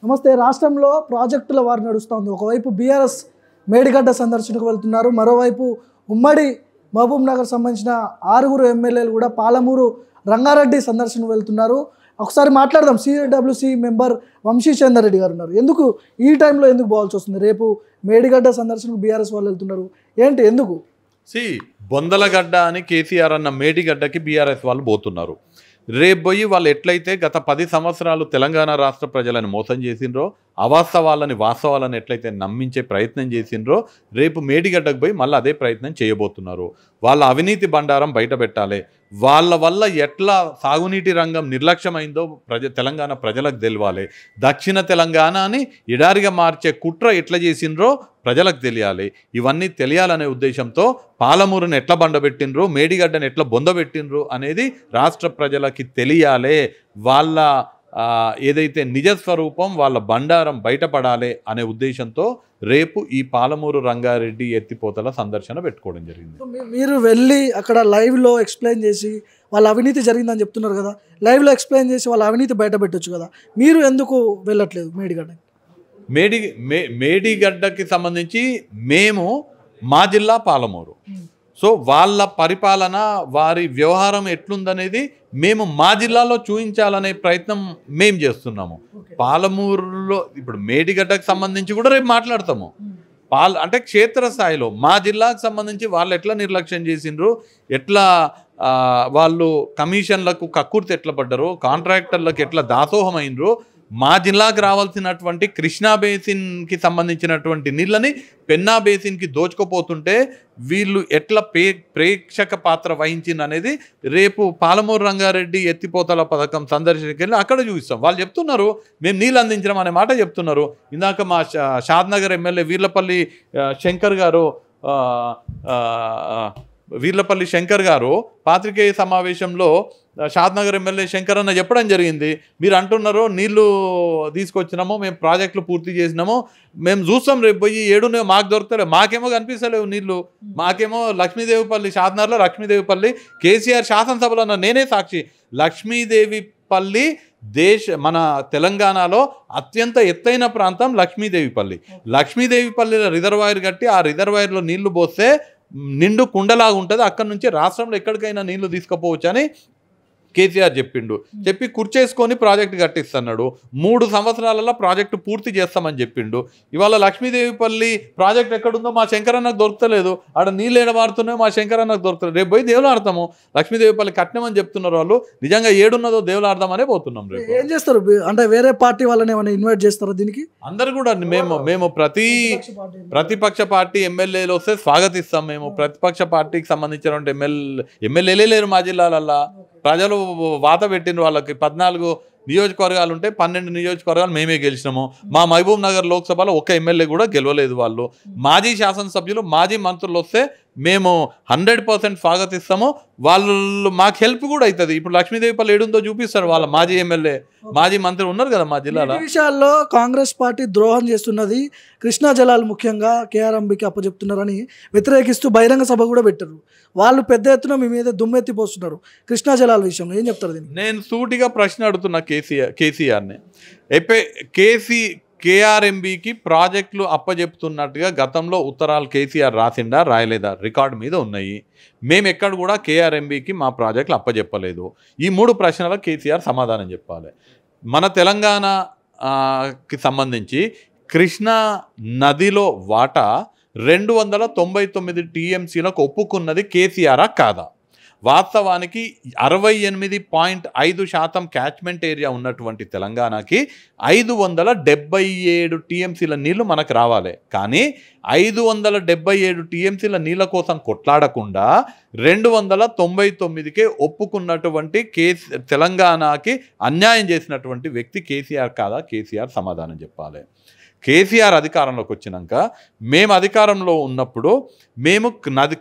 నమస్తే. రాష్ట్రంలో ప్రాజెక్టుల వారు నడుస్తుంది. ఒకవైపు బీఆర్ఎస్ మేడిగడ్డ సందర్శనకు వెళ్తున్నారు, మరోవైపు ఉమ్మడి మహబూబ్ నగర్ సంబంధించిన 6 ఎమ్మెల్యేలు కూడా పాలమూరు రంగారెడ్డి సందర్శనకు వెళ్తున్నారు. ఒకసారి మాట్లాడదాం. సిడబ్ల్యూసి మెంబర్ వంశీచందర్ రెడ్డి గారు ఉన్నారు. ఎందుకు ఈ టైంలో ఎందుకు పోవాల్సి వస్తుంది? రేపు మేడిగడ్డ సందర్శనకు బీఆర్ఎస్ వాళ్ళు వెళ్తున్నారు, ఏంటి ఎందుకు? బొందలగడ్డ అని కేసీఆర్ అన్న మేడిగడ్డకి బీఆర్ఎస్ వాళ్ళు పోతున్నారు. రేపు పోయి వాళ్ళు ఎట్లయితే గత 10 సంవత్సరాలు తెలంగాణ రాష్ట్ర ప్రజలను మోసం చేసిండ్రో, అవాస్తవాలని వాస్తవాలను ఎట్లయితే నమ్మించే ప్రయత్నం చేసిండ్రో, రేపు మేడిగడ్డకు పోయి మళ్ళీ అదే ప్రయత్నం చేయబోతున్నారు. వాళ్ళ అవినీతి బండారం బయట పెట్టాలి. వాళ్ళ వల్ల ఎట్లా సాగునీటి రంగం నిర్లక్ష్యమైందో తెలంగాణ ప్రజలకు తెలవాలి. దక్షిణ తెలంగాణని ఎడారిగా మార్చే కుట్ర ఎట్లా చేసిండ్రో ప్రజలకు తెలియాలి. ఇవన్నీ తెలియాలనే ఉద్దేశంతో పాలమూరుని ఎట్లా బండబెట్టిండ్రు, మేడిగడ్డని ఎట్లా బొందబెట్టిండ్రు అనేది రాష్ట్ర ప్రజలకి తెలియాలి. వాళ్ళ ఏదైతే నిజస్వరూపం, వాళ్ళ బండారం బయటపడాలి అనే ఉద్దేశంతో రేపు ఈ పాలమూరు రంగారెడ్డి ఎత్తిపోతల సందర్శన పెట్టుకోవడం జరిగింది. మీరు వెళ్ళి అక్కడ లైవ్లో ఎక్స్ప్లెయిన్ చేసి వాళ్ళ అవినీతి జరిగిందని చెప్తున్నారు కదా, లైవ్లో ఎక్స్ప్లెయిన్ చేసి వాళ్ళ అవినీతి బయట పెట్టొచ్చు కదా, మీరు ఎందుకు వెళ్ళట్లేదు మేడిగడ్డ? మేడిగడ్డకి సంబంధించి మేము మా జిల్లా పాలమూరు, సో వాళ్ళ పరిపాలన, వారి వ్యవహారం ఎట్లుందనేది మేము మా జిల్లాలో చూపించాలనే ప్రయత్నం మేము చేస్తున్నాము. పాలమూరులో ఇప్పుడు మేడిగడ్డకు సంబంధించి కూడా రేపు మాట్లాడతాము. అంటే క్షేత్రస్థాయిలో మా జిల్లాకు సంబంధించి వాళ్ళు ఎట్లా నిర్లక్ష్యం చేసిండ్రు, ఎట్లా వాళ్ళు కమిషన్లకు కక్కుర్తి ఎట్లా పడ్డారు, కాంట్రాక్టర్లకు ఎట్లా దాసోహం అయినరు, మా జిల్లాకు రావాల్సినటువంటి కృష్ణా బేసిన్కి సంబంధించినటువంటి నీళ్ళని పెన్నా బేసిన్కి దోచుకుపోతుంటే వీళ్ళు ఎట్లా ప్రేక్షక పాత్ర వహించింది అనేది రేపు పాలమూరు రంగారెడ్డి ఎత్తిపోతల పథకం సందర్శనకి వెళ్ళి అక్కడ చూపిస్తాం. వాళ్ళు చెప్తున్నారు మేము నీళ్ళు అందించడం అనే మాట చెప్తున్నారు. ఇందాక మా షాద్నగర్ ఎమ్మెల్యే వీర్లపల్లి శంకర్ గారు పాత్రికేయ సమావేశంలో షాద్నగర్ ఎమ్మెల్యే శంకర్ అన్న చెప్పడం జరిగింది. మీరు అంటున్నారు నీళ్లు తీసుకొచ్చినాము, మేము ప్రాజెక్టులు పూర్తి చేసినాము, మేము చూస్తాం రేపు పోయి ఏడునే మాకు దొరుకుతలేవు, మాకేమో కనిపిస్తలేవు నీళ్లు, మాకేమో లక్ష్మీదేవిపల్లి షాద్నగర్లో లక్ష్మీదేవిపల్లి కేసీఆర్ శాసనసభలో నేనే సాక్షి, లక్ష్మీదేవిపల్లి మన తెలంగాణలో అత్యంత ఎత్తైన ప్రాంతం లక్ష్మీదేవిపల్లిలో రిజర్వాయర్ కట్టి ఆ రిజర్వాయర్లో నీళ్లు పోస్తే నిండు కుండలాగా ఉంటుంది, అక్కడి నుంచి రాష్ట్రంలో ఎక్కడికైనా నీళ్లు తీసుకుపోవచ్చు అని కేసీఆర్ చెప్పి కూర్చేసుకొని ప్రాజెక్టు కట్టిస్తున్నాడు. 3 సంవత్సరాలలో ప్రాజెక్టు పూర్తి చేస్తామని చెప్పిండు. ఇవాళ లక్ష్మీదేవిపల్లి ప్రాజెక్ట్ ఎక్కడుందో మా శంకరన్నకు దొరకలేదు, ఆడ నీళ్ళు ఏడవాడుతున్నాయో మా శంకరన్నకు దొరకలేదు. రేపు పోయి దేవులాడతాము, లక్ష్మీదేవిపల్లి కట్టినామని చెప్తున్నారు వాళ్ళు, నిజంగా ఏడున్నదో దేవులాడదామనే పోతున్నాం. రేపు ఏం చేస్తారు అంటే వేరే పార్టీ వాళ్ళని ఏమైనా ఇన్వైట్ చేస్తారా దీనికి? అందరు కూడా మేము ప్రతిపక్ష పార్టీ ఎమ్మెల్యేలు వస్తే స్వాగతిస్తాం. మేము ప్రతిపక్ష పార్టీకి సంబంధించినటువంటి ఎమ్మెల్యేలే లేరు మా జిల్లాలల్లా. ప్రజలు వాత పెట్టిన వాళ్ళకి 14 నియోజకవర్గాలు ఉంటే 12 నియోజకవర్గాలు మేమే గెలిచినాము. మా మహబూబ్ నగర్ లోక్సభలో ఒక్క ఎమ్మెల్యే కూడా గెలవలేదు వాళ్ళు. మాజీ శాసనసభ్యులు, మాజీ మంత్రులు వస్తే మేము 100% స్వాగతిస్తాము. వాళ్ళు మాకు హెల్ప్ కూడా అవుతుంది. ఇప్పుడు లక్ష్మీదేవిపల్లి ఏడుందో చూపిస్తారు, వాళ్ళ మాజీ ఎమ్మెల్యే, మాజీ మంత్రి ఉన్నారు కదా మా జిల్లాలో. ఈ విషయాల్లో కాంగ్రెస్ పార్టీ ద్రోహం చేస్తున్నది, కృష్ణా జలాలు ముఖ్యంగా కేఆర్ఎంబీకి అప్పచెప్తున్నారని వ్యతిరేకిస్తూ బహిరంగ సభ కూడా పెట్టారు. వాళ్ళు పెద్ద ఎత్తున మీ మీద దుమ్మెత్తిపోస్తున్నారు. కృష్ణా జలాల విషయంలో ఏం చెప్తారు దీన్ని? నేను సూటిగా ప్రశ్న అడుగుతున్నా కేసీఆర్ని. కేఆర్ఎంబీకి ప్రాజెక్టులు అప్పచెప్తున్నట్టుగా గతంలో ఉత్తరాలు కేసీఆర్ రాసిండా రాయలేదా? రికార్డు మీద ఉన్నాయి. మేము ఎక్కడ కూడా కేఆర్ఎంబీకి మా ప్రాజెక్టులు అప్పచెప్పలేదు. ఈ 3 ప్రశ్నలకు కేసీఆర్ సమాధానం చెప్పాలి. మన తెలంగాణకి సంబంధించి కృష్ణా నదిలో వాటా 299 టీఎంసీలకు ఒప్పుకున్నది కేసీఆరా కాదా? వాస్తవానికి 68.5% క్యాచ్మెంట్ ఏరియా ఉన్నటువంటి తెలంగాణకి 577 టీఎంసీల నీళ్లు మనకు రావాలి. కానీ 577 టీఎంసీల నీళ్ళ కోసం కొట్లాడకుండా 299కే ఒప్పుకున్నటువంటి తెలంగాణకి అన్యాయం చేసినటువంటి వ్యక్తి కేసీఆర్ కాదా? కేసీఆర్ సమాధానం చెప్పాలి. కేసీఆర్ అధికారంలోకి వచ్చినాక, మేము అధికారంలో ఉన్నప్పుడు మేము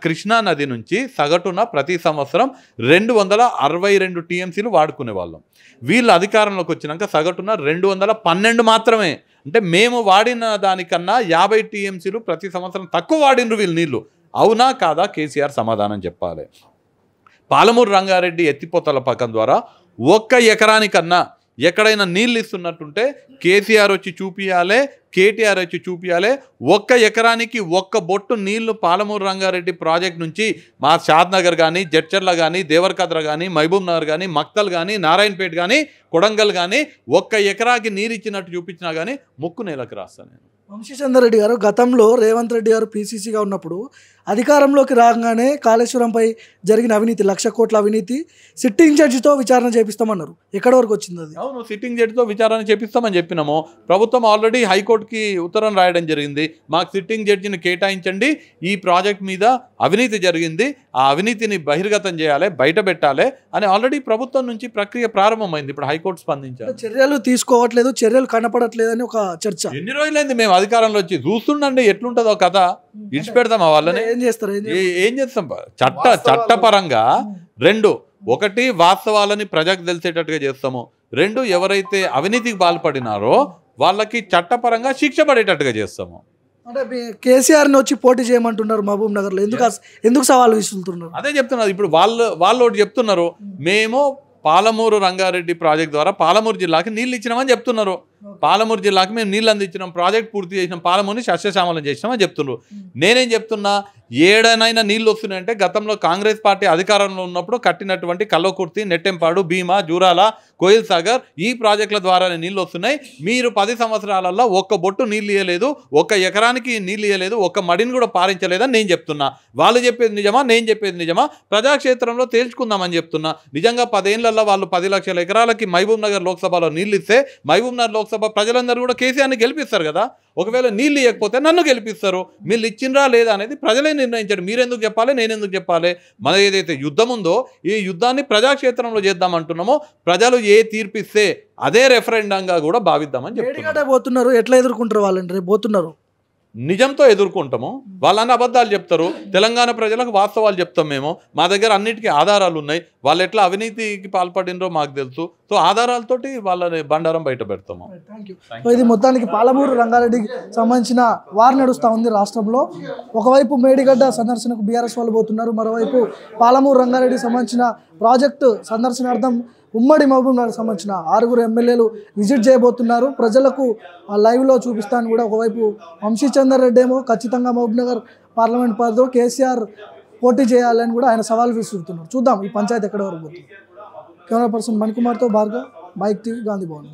కృష్ణా నది నుంచి సగటున ప్రతి సంవత్సరం 262 టీఎంసీలు వాడుకునే వాళ్ళం. వీళ్ళు అధికారంలోకి వచ్చినాక సగటున 212 మాత్రమే. అంటే మేము వాడిన దానికన్నా 50 టీఎంసీలు ప్రతి సంవత్సరం తక్కువ వాడినరు వీళ్ళు నీళ్ళు. అవునా కాదా? కేసీఆర్ సమాధానం చెప్పాలి. పాలమూరు రంగారెడ్డి ఎత్తిపోతల పథకం ద్వారా 1 ఎకరానికన్నా ఎక్కడైనా నీళ్ళు ఇస్తున్నట్టుంటే కేసీఆర్ వచ్చి చూపియాలి, కేటీఆర్ వచ్చి చూపియాలి. ఒక్క ఎకరానికి ఒక్క బొట్టు నీళ్లు పాలమూరు రంగారెడ్డి ప్రాజెక్ట్ నుంచి మా షాద్నగర్ కానీ, జడ్చర్ల కానీ, దేవరకద్ర కానీ, మహబూబ్ నగర్ కానీ, మక్తల్ కానీ, నారాయణపేట కానీ, కొడంగల్ కానీ ఒక్క ఎకరాకి నీరు ఇచ్చినట్టు చూపించినా కానీ ముక్కు నేలకు రాస్తాను నేను. వంశీచందర్ రెడ్డి గారు గతంలో రేవంత్ రెడ్డి గారు పీసీసీగా ఉన్నప్పుడు అధికారంలోకి రాగానే కాళేశ్వరంపై జరిగిన అవినీతి 1,00,000 కోట్ల అవినీతి సిట్టింగ్ జడ్జితో విచారణ చేపిస్తామన్నారు. ఎక్కడి వరకు వచ్చింది అది? అవును, సిట్టింగ్ జడ్జితో విచారణ చేపిస్తామని చెప్పినాము. ప్రభుత్వం ఆల్రెడీ హైకోర్టుకి ఉత్తరం రాయడం జరిగింది. మాకు సిట్టింగ్ జడ్జిని కేటాయించండి, ఈ ప్రాజెక్ట్ మీద అవినీతి జరిగింది, ఆ అవినీతిని బహిర్గతం చేయాలి, బయట పెట్టాలి అని ఆల్రెడీ ప్రభుత్వం నుంచి ప్రక్రియ ప్రారంభమైంది. ఇప్పుడు హైకోర్టు స్పందించారు. చర్యలు తీసుకోవట్లేదు, చర్యలు కనపడట్లేదని ఒక చర్చ. ఎన్ని రోజులైంది మేము అధికారంలో వచ్చి? చూస్తుండండి ఎట్లుంటుందో కథ. ఇడిచిపెడతామా వాళ్ళని? ఏం చేస్తాం? చట్టపరంగా 2 1 వాస్తవాలని ప్రజలకు తెలిసేటట్టుగా చేస్తాము. 2 ఎవరైతే అవినీతికి పాల్పడినారో వాళ్ళకి చట్టపరంగా శిక్ష పడేటట్టుగా చేస్తాము. అంటే కేసీఆర్ని వచ్చి పోటీ చేయమంటున్నారు మహబూబ్ నగర్లో, ఎందుకు సవాల్ విసురుతున్నారు? అదే చెప్తున్నారు. ఇప్పుడు వాళ్ళు ఒకటి చెప్తున్నారు, మేము పాలమూరు రంగారెడ్డి ప్రాజెక్ట్ ద్వారా పాలమూరు జిల్లాకి నీళ్ళు ఇచ్చినామని చెప్తున్నారు. పాలమూరు జిల్లాకి మేము నీళ్ళు అందించినాం, ప్రాజెక్ట్ పూర్తి చేసినాం, పాలమూరుని సస్యశ్యామలం చేసినామని చెప్తున్నారు. నేనేం చెప్తున్నా, ఏడనైనా నీళ్ళు వస్తున్నాయంటే గతంలో కాంగ్రెస్ పార్టీ అధికారంలో ఉన్నప్పుడు కట్టినటువంటి కల్వకుర్తి, నెట్టెంపాడు, భీమా, జూరాల, కోయిల్ సాగర్ ఈ ప్రాజెక్టుల ద్వారానే నీళ్ళు వస్తున్నాయి. మీరు 10 సంవత్సరాలలో ఒక్క బొట్టు నీళ్ళు ఇవ్వలేదు, ఒక్క ఎకరానికి నీళ్ళు ఇవ్వలేదు, ఒక్క మడిని కూడా పారించలేదని నేను చెప్తున్నా. వాళ్ళు చెప్పేది నిజమా, నేను చెప్పేది నిజమా? ప్రజాక్షేత్రంలో తేల్చుకుందామని చెప్తున్నా. నిజంగా 10 ఏళ్లలో వాళ్ళు 10 లక్షల ఎకరాలకి మహబూబ్ నగర్ లోక్సభలో నీళ్ళు ఇస్తే మహబూబ్ నగర్ లోక్సభ ప్రజలందరూ కూడా కేసీఆర్ని గెలిపిస్తారు కదా. ఒకవేళ నీళ్ళు ఇవ్వకపోతే నన్ను గెలిపిస్తారు. మీరు ఇచ్చిండ్రా లేదా అనేది ప్రజలే నిర్ణయించారు. మీరెందుకు చెప్పాలి, నేనెందుకు చెప్పాలి? మన ఏదైతే యుద్ధం ఉందో ఈ యుద్ధాన్ని ప్రజాక్షేత్రంలో చేద్దామంటున్నామో, ప్రజలు ఏ తీర్పిస్తే అదే రెఫరెండంగా కూడా భావిద్దామని చెప్తున్నారు. ఎట్లా ఎదుర్కొంటారు వాళ్ళని? రేపు పోతున్నారు, నిజంతో ఎదుర్కొంటాము. వాళ్ళని అబద్ధాలు చెప్తారు. తెలంగాణ ప్రజలకు వాస్తవాలు చెప్తాం మేము. మా దగ్గర అన్నిటికీ ఆధారాలు ఉన్నాయి. వాళ్ళు ఎట్లా అవినీతికి పాల్పడినరో మాకు తెలుసు. సో ఆధారాలతోటి వాళ్ళని బండారం బయట పెడతాము. ఇది మొత్తానికి పాలమూరు రంగారెడ్డికి సంబంధించిన వార్ నడుస్తూ ఉంది రాష్ట్రంలో. ఒకవైపు మేడిగడ్డ సందర్శనకు బీఆర్ఎస్ వాళ్ళు పోతున్నారు, మరోవైపు పాలమూరు రంగారెడ్డికి సంబంధించిన ప్రాజెక్టు సందర్శనార్థం ఉమ్మడి మహబూబ్ నగర్ సంబంధించిన 6 ఎమ్మెల్యేలు విజిట్ చేయబోతున్నారు. ప్రజలకు లైవ్లో చూపిస్తాను కూడా. ఒకవైపు వంశీచందర్ రెడ్డి ఏమో ఖచ్చితంగా మహబూబ్ నగర్ పార్లమెంట్ పరిధిలో కేసీఆర్ పోటీ చేయాలని కూడా ఆయన సవాల్ విసురుతున్నారు. చూద్దాం ఈ పంచాయతీ ఎక్కడ వరకు పోతుంది. కెమెరా పర్సన్ మణికుమార్తో భార్గవ్, బైక్ టీవీ, గాంధీ భవన్.